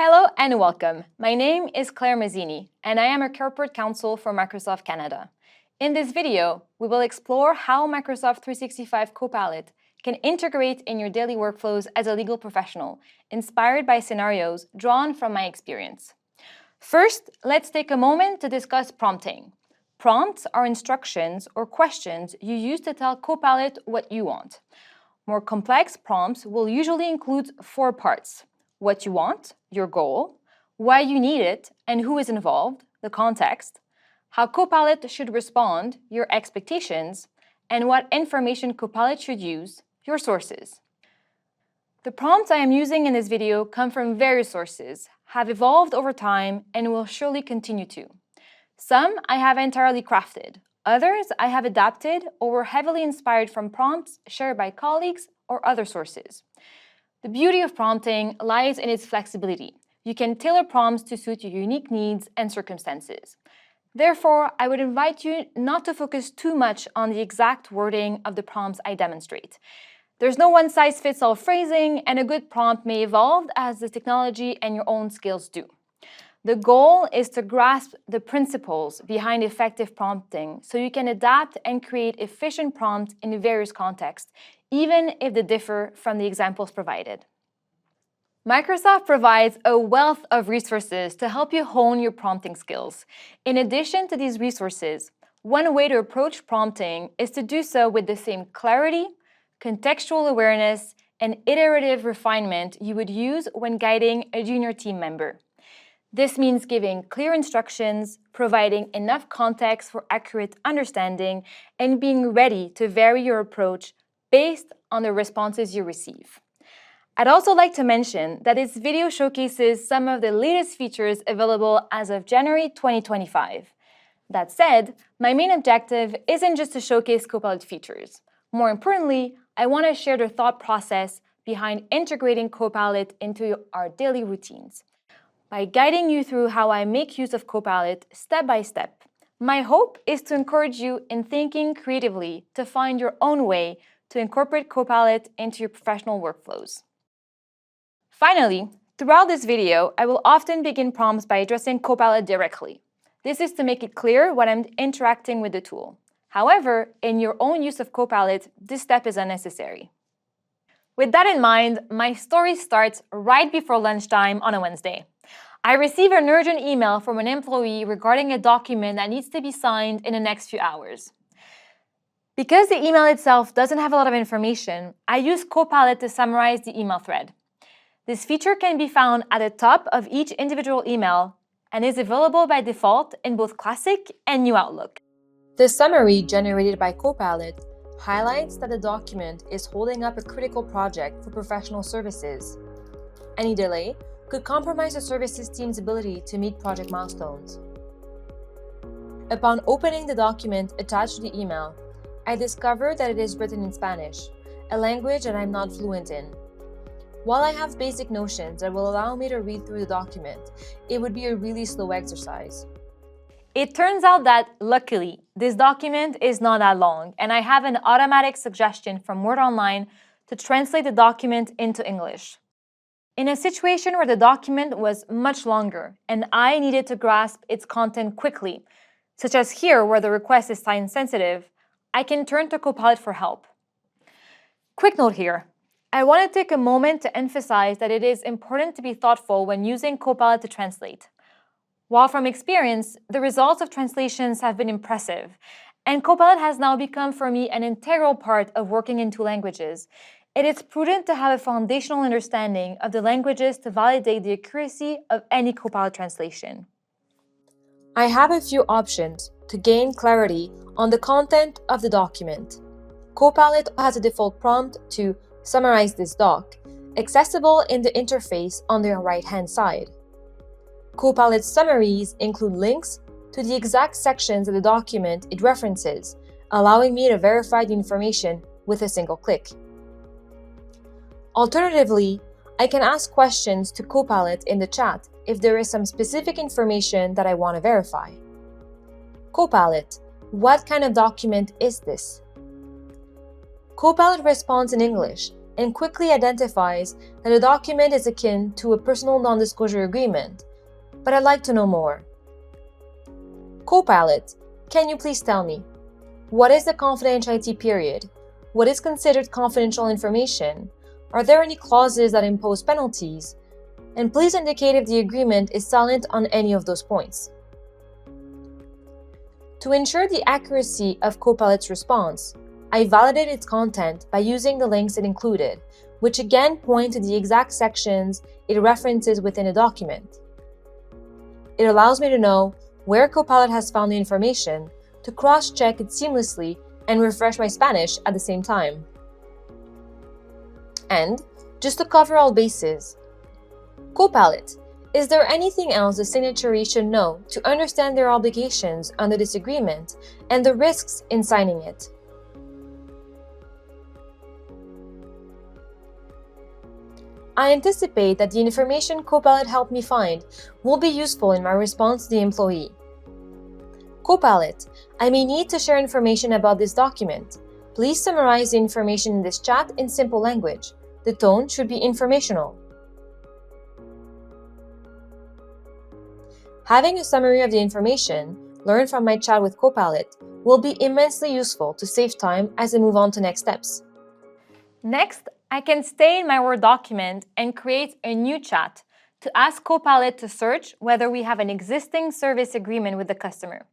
Hello and welcome. My name is Claire Mazzini, and I am a corporate counsel for Microsoft Canada. In this video, we will explore how Microsoft 365 Copilot can integrate in your daily workflows as a legal professional, inspired by scenarios drawn from my experience. First, let's take a moment to discuss prompting. Prompts are instructions or questions you use to tell Copilot what you want. More complex prompts will usually include 4 parts: what you want, your goal, why you need it, and who is involved, the context, how Copilot should respond, your expectations, and what information Copilot should use, your sources. The prompts I am using in this video come from various sources, have evolved over time, and will surely continue to. Some I have entirely crafted. Others I have adapted or were heavily inspired from prompts shared by colleagues or other sources. The beauty of prompting lies in its flexibility. You can tailor prompts to suit your unique needs and circumstances. Therefore, I would invite you not to focus too much on the exact wording of the prompts I demonstrate. There's no one-size-fits-all phrasing, and a good prompt may evolve as the technology and your own skills do. The goal is to grasp the principles behind effective prompting so you can adapt and create efficient prompts in various contexts, even if they differ from the examples provided. Microsoft provides a wealth of resources to help you hone your prompting skills. In addition to these resources, one way to approach prompting is to do so with the same clarity, contextual awareness, and iterative refinement you would use when guiding a junior team member. This means giving clear instructions, providing enough context for accurate understanding, and being ready to vary your approach based on the responses you receive. I'd also like to mention that this video showcases some of the latest features available as of January 2025. That said, my main objective isn't just to showcase Copilot features. More importantly, I want to share the thought process behind integrating Copilot into our daily routines. By guiding you through how I make use of Copilot step by step, my hope is to encourage you in thinking creatively to find your own way to incorporate Copilot into your professional workflows. Finally, throughout this video, I will often begin prompts by addressing Copilot directly. This is to make it clear when I'm interacting with the tool. However, in your own use of Copilot, this step is unnecessary. With that in mind, my story starts right before lunchtime on a Wednesday. I receive an urgent email from an employee regarding a document that needs to be signed in the next few hours. Because the email itself doesn't have a lot of information, I use Copilot to summarize the email thread. This feature can be found at the top of each individual email and is available by default in both Classic and New Outlook. The summary generated by Copilot highlights that the document is holding up a critical project for professional services. Any delay could compromise the services team's ability to meet project milestones. Upon opening the document attached to the email, I discover that it is written in Spanish, a language that I'm not fluent in. While I have basic notions that will allow me to read through the document, it would be a really slow exercise. It turns out that, luckily, this document is not that long, and I have an automatic suggestion from Word Online to translate the document into English. In a situation where the document was much longer and I needed to grasp its content quickly, such as here where the request is time-sensitive, I can turn to Copilot for help. Quick note here. I want to take a moment to emphasize that it is important to be thoughtful when using Copilot to translate. While from experience, the results of translations have been impressive, and Copilot has now become for me an integral part of working in 2 languages, it is prudent to have a foundational understanding of the languages to validate the accuracy of any Copilot translation. I have a few options to gain clarity on the content of the document. Copilot has a default prompt to summarize this doc, accessible in the interface on the right-hand side. Copilot summaries include links to the exact sections of the document it references, allowing me to verify the information with a single click. Alternatively, I can ask questions to Copilot in the chat if there is some specific information that I want to verify. Copilot, what kind of document is this? Copilot responds in English, and quickly identifies that a document is akin to a personal non-disclosure agreement, but I'd like to know more. Copilot, can you please tell me, what is the confidentiality period? What is considered confidential information? Are there any clauses that impose penalties? And please indicate if the agreement is silent on any of those points. To ensure the accuracy of Copilot's response, I validated its content by using the links it included, which again point to the exact sections it references within a document. It allows me to know where Copilot has found the information, to cross-check it seamlessly and refresh my Spanish at the same time. And, just to cover all bases, Copilot, is there anything else the signatory should know to understand their obligations under this agreement and the risks in signing it? I anticipate that the information Copilot helped me find will be useful in my response to the employee. Copilot, I may need to share information about this document. Please summarize the information in this chat in simple language. The tone should be informational. Having a summary of the information learned from my chat with Copilot will be immensely useful to save time as I move on to next steps. Next, I can stay in my Word document and create a new chat to ask Copilot to search whether we have an existing service agreement with the customer.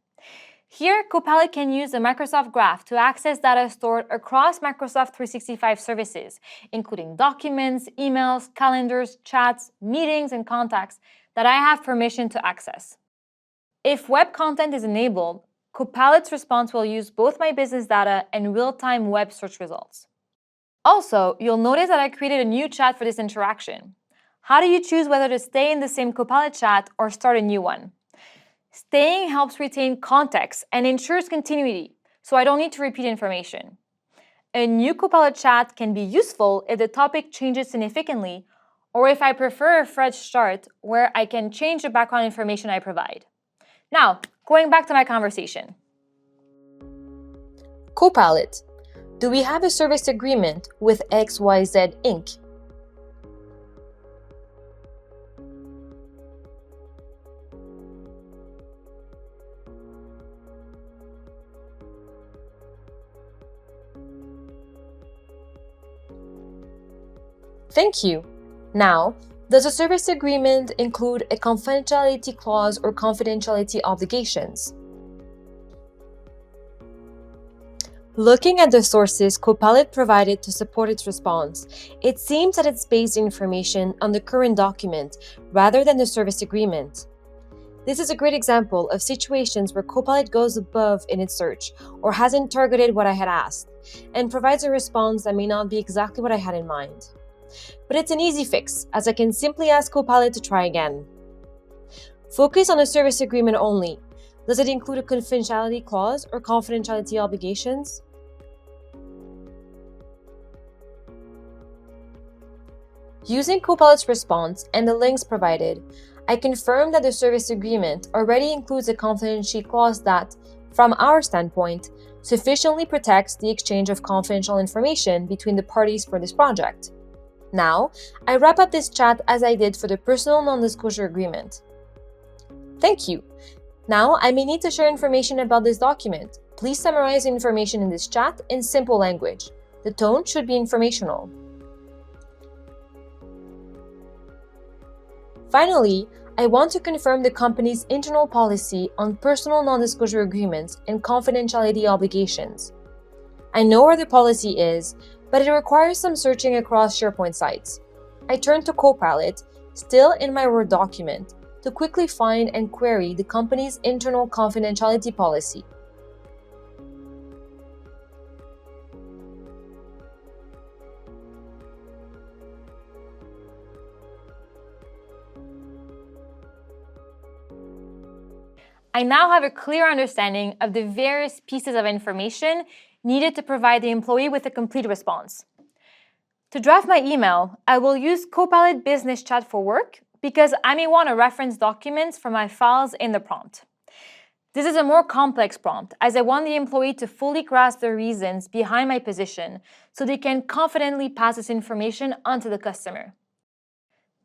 Here, Copilot can use the Microsoft Graph to access data stored across Microsoft 365 services, including documents, emails, calendars, chats, meetings, and contacts that I have permission to access. If web content is enabled, Copilot's response will use both my business data and real-time web search results. Also, you'll notice that I created a new chat for this interaction. How do you choose whether to stay in the same Copilot chat or start a new one? Staying helps retain context and ensures continuity, so I don't need to repeat information. A new Copilot chat can be useful if the topic changes significantly, or if I prefer a fresh start where I can change the background information I provide. Now, going back to my conversation. Copilot, do we have a service agreement with XYZ Inc.? Thank you. Now, does a service agreement include a confidentiality clause or confidentiality obligations? Looking at the sources Copilot provided to support its response, it seems that it's based information on the current document rather than the service agreement. This is a great example of situations where Copilot goes above in its search or hasn't targeted what I had asked and provides a response that may not be exactly what I had in mind. But it's an easy fix, as I can simply ask Copilot to try again. Focus on the service agreement only. Does it include a confidentiality clause or confidentiality obligations? Using Copilot's response and the links provided, I confirm that the service agreement already includes a confidentiality clause that, from our standpoint, sufficiently protects the exchange of confidential information between the parties for this project. Now, I wrap up this chat as I did for the personal non-disclosure agreement. Thank you. Now, I may need to share information about this document. Please summarize the information in this chat in simple language. The tone should be informational. Finally, I want to confirm the company's internal policy on personal non-disclosure agreements and confidentiality obligations. I know where the policy is, but it requires some searching across SharePoint sites. I turn to Copilot, still in my Word document, to quickly find and query the company's internal confidentiality policy. I now have a clear understanding of the various pieces of information needed to provide the employee with a complete response. To draft my email, I will use Copilot Business Chat for Work because I may want to reference documents from my files in the prompt. This is a more complex prompt, as I want the employee to fully grasp the reasons behind my position so they can confidently pass this information on to the customer.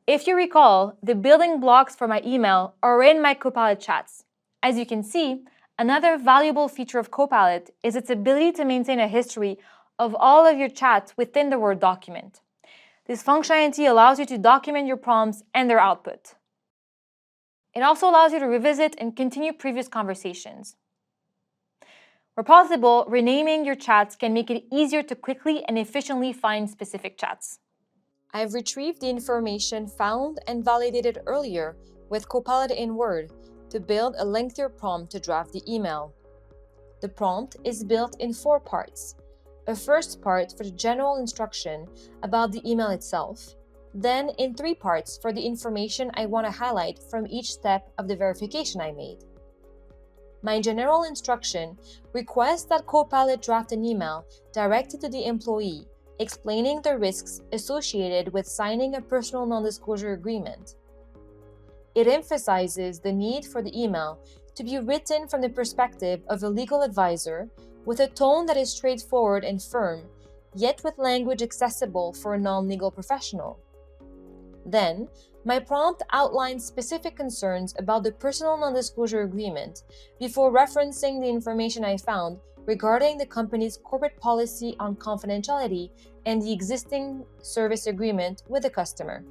If you recall, the building blocks for my email are in my Copilot chats. As you can see, another valuable feature of Copilot is its ability to maintain a history of all of your chats within the Word document. This functionality allows you to document your prompts and their output. It also allows you to revisit and continue previous conversations. Where possible, renaming your chats can make it easier to quickly and efficiently find specific chats. I've retrieved the information found and validated earlier with Copilot in Word to build a lengthier prompt to draft the email. The prompt is built in 4 parts. A first part for the general instruction about the email itself, then in 3 parts for the information I want to highlight from each step of the verification I made. My general instruction requests that Copilot draft an email directed to the employee explaining the risks associated with signing a personal non-disclosure agreement. It emphasizes the need for the email to be written from the perspective of a legal advisor with a tone that is straightforward and firm, yet with language accessible for a non-legal professional. Then, my prompt outlines specific concerns about the personal non-disclosure agreement before referencing the information I found regarding the company's corporate policy on confidentiality and the existing service agreement with the customer.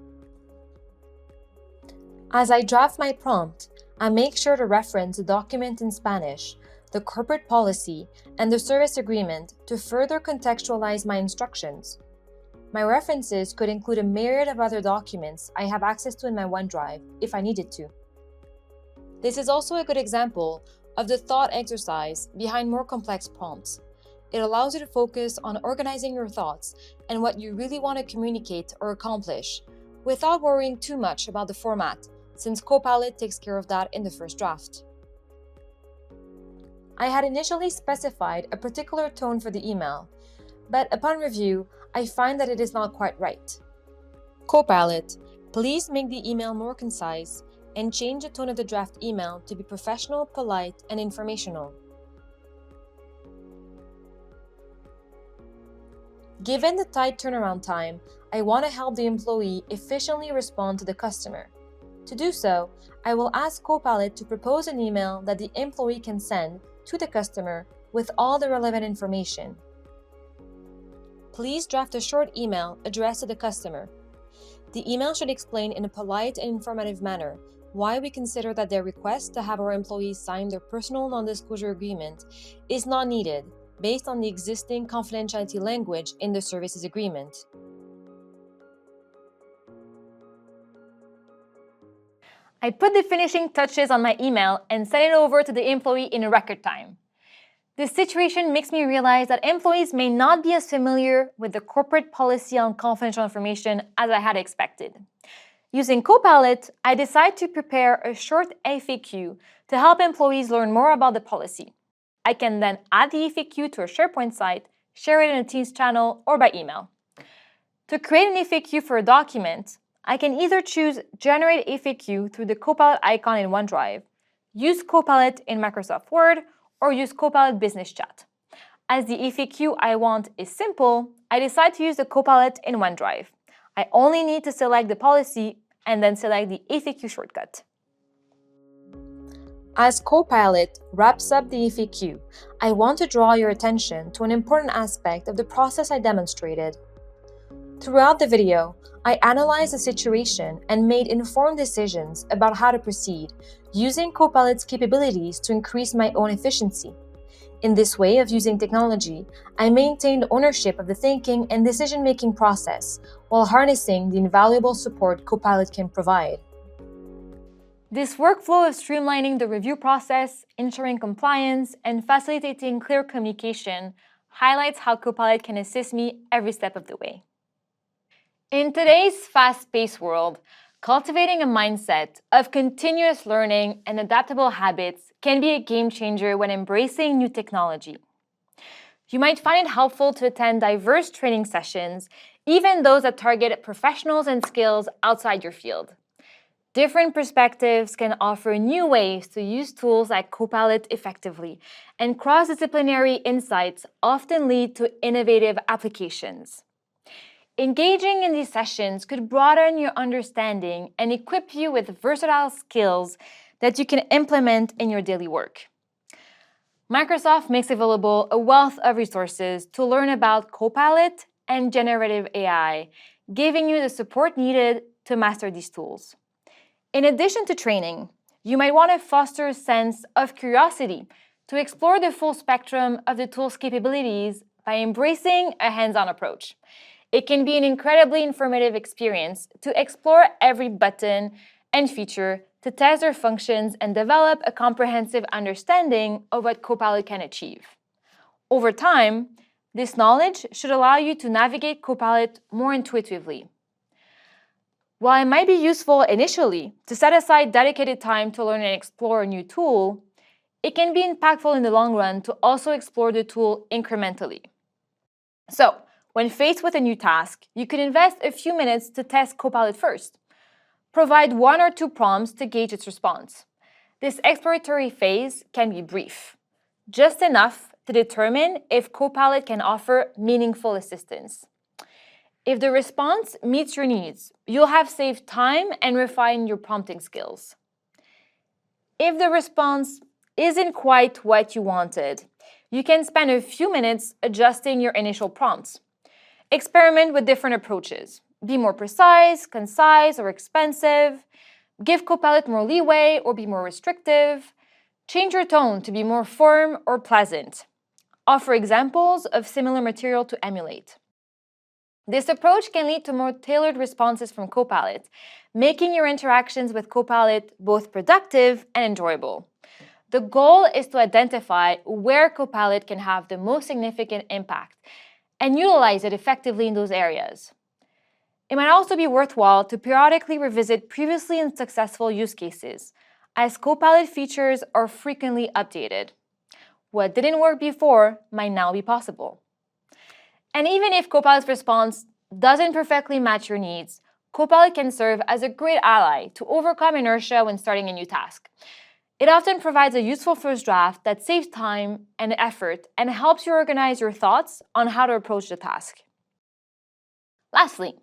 As I draft my prompt, I make sure to reference the document in Spanish, the corporate policy, and the service agreement to further contextualize my instructions. My references could include a myriad of other documents I have access to in my OneDrive if I needed to. This is also a good example of the thought exercise behind more complex prompts. It allows you to focus on organizing your thoughts and what you really want to communicate or accomplish without worrying too much about the format, since Copilot takes care of that in the first draft. I had initially specified a particular tone for the email, but upon review, I find that it is not quite right. Copilot, please make the email more concise and change the tone of the draft email to be professional, polite, and informational. Given the tight turnaround time, I want to help the employee efficiently respond to the customer. To do so, I will ask Copilot to propose an email that the employee can send to the customer with all the relevant information. Please draft a short email addressed to the customer. The email should explain in a polite and informative manner why we consider that their request to have our employees sign their personal non-disclosure agreement is not needed based on the existing confidentiality language in the services agreement. I put the finishing touches on my email and sent it over to the employee in record time. This situation makes me realize that employees may not be as familiar with the corporate policy on confidential information as I had expected. Using Copilot, I decided to prepare a short FAQ to help employees learn more about the policy. I can then add the FAQ to a SharePoint site, share it in a Teams channel, or by email. To create an FAQ for a document, I can either choose Generate FAQ through the Copilot icon in OneDrive, use Copilot in Microsoft Word, or use Copilot Business Chat. As the FAQ I want is simple, I decide to use the Copilot in OneDrive. I only need to select the policy and then select the FAQ shortcut. As Copilot wraps up the FAQ, I want to draw your attention to an important aspect of the process I demonstrated. Throughout the video, I analyzed the situation and made informed decisions about how to proceed, using Copilot's capabilities to increase my own efficiency. In this way of using technology, I maintained ownership of the thinking and decision-making process while harnessing the invaluable support Copilot can provide. This workflow of streamlining the review process, ensuring compliance, and facilitating clear communication highlights how Copilot can assist me every step of the way. In today's fast-paced world, cultivating a mindset of continuous learning and adaptable habits can be a game changer when embracing new technology. You might find it helpful to attend diverse training sessions, even those that target professionals and skills outside your field. Different perspectives can offer new ways to use tools like Copilot effectively, and cross-disciplinary insights often lead to innovative applications. Engaging in these sessions could broaden your understanding and equip you with versatile skills that you can implement in your daily work. Microsoft makes available a wealth of resources to learn about Copilot and generative AI, giving you the support needed to master these tools. In addition to training, you might want to foster a sense of curiosity to explore the full spectrum of the tool's capabilities by embracing a hands-on approach. It can be an incredibly informative experience to explore every button and feature, to test their functions and develop a comprehensive understanding of what Copilot can achieve. Over time, this knowledge should allow you to navigate Copilot more intuitively. While it might be useful initially to set aside dedicated time to learn and explore a new tool, it can be impactful in the long run to also explore the tool incrementally. So, when faced with a new task, you could invest a few minutes to test Copilot first. Provide 1 or 2 prompts to gauge its response. This exploratory phase can be brief, just enough to determine if Copilot can offer meaningful assistance. If the response meets your needs, you'll have saved time and refined your prompting skills. If the response isn't quite what you wanted, you can spend a few minutes adjusting your initial prompts. Experiment with different approaches. Be more precise, concise, or expansive. Give Copilot more leeway or be more restrictive. Change your tone to be more firm or pleasant. Offer examples of similar material to emulate. This approach can lead to more tailored responses from Copilot, making your interactions with Copilot both productive and enjoyable. The goal is to identify where Copilot can have the most significant impact and utilize it effectively in those areas. It might also be worthwhile to periodically revisit previously unsuccessful use cases, as Copilot features are frequently updated. What didn't work before might now be possible. And even if Copilot's response doesn't perfectly match your needs, Copilot can serve as a great ally to overcome inertia when starting a new task. It often provides a useful first draft that saves time and effort and helps you organize your thoughts on how to approach the task. Lastly,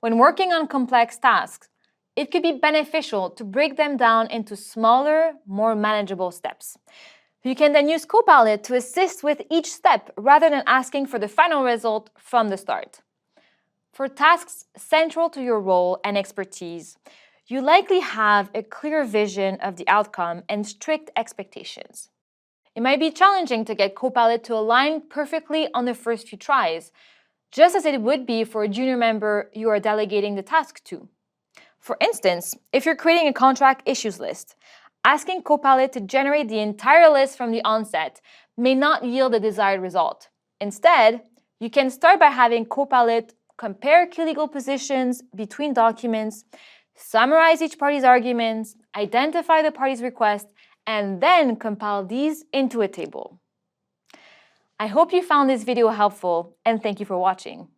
when working on complex tasks, it could be beneficial to break them down into smaller, more manageable steps. You can then use Copilot to assist with each step rather than asking for the final result from the start. For tasks central to your role and expertise, you likely have a clear vision of the outcome and strict expectations. It might be challenging to get Copilot to align perfectly on the first few tries, just as it would be for a junior member you are delegating the task to. For instance, if you're creating a contract issues list, asking Copilot to generate the entire list from the onset may not yield the desired result. Instead, you can start by having Copilot compare key legal positions between documents, summarize each party's arguments, identify the party's request, and then compile these into a table. I hope you found this video helpful, and thank you for watching.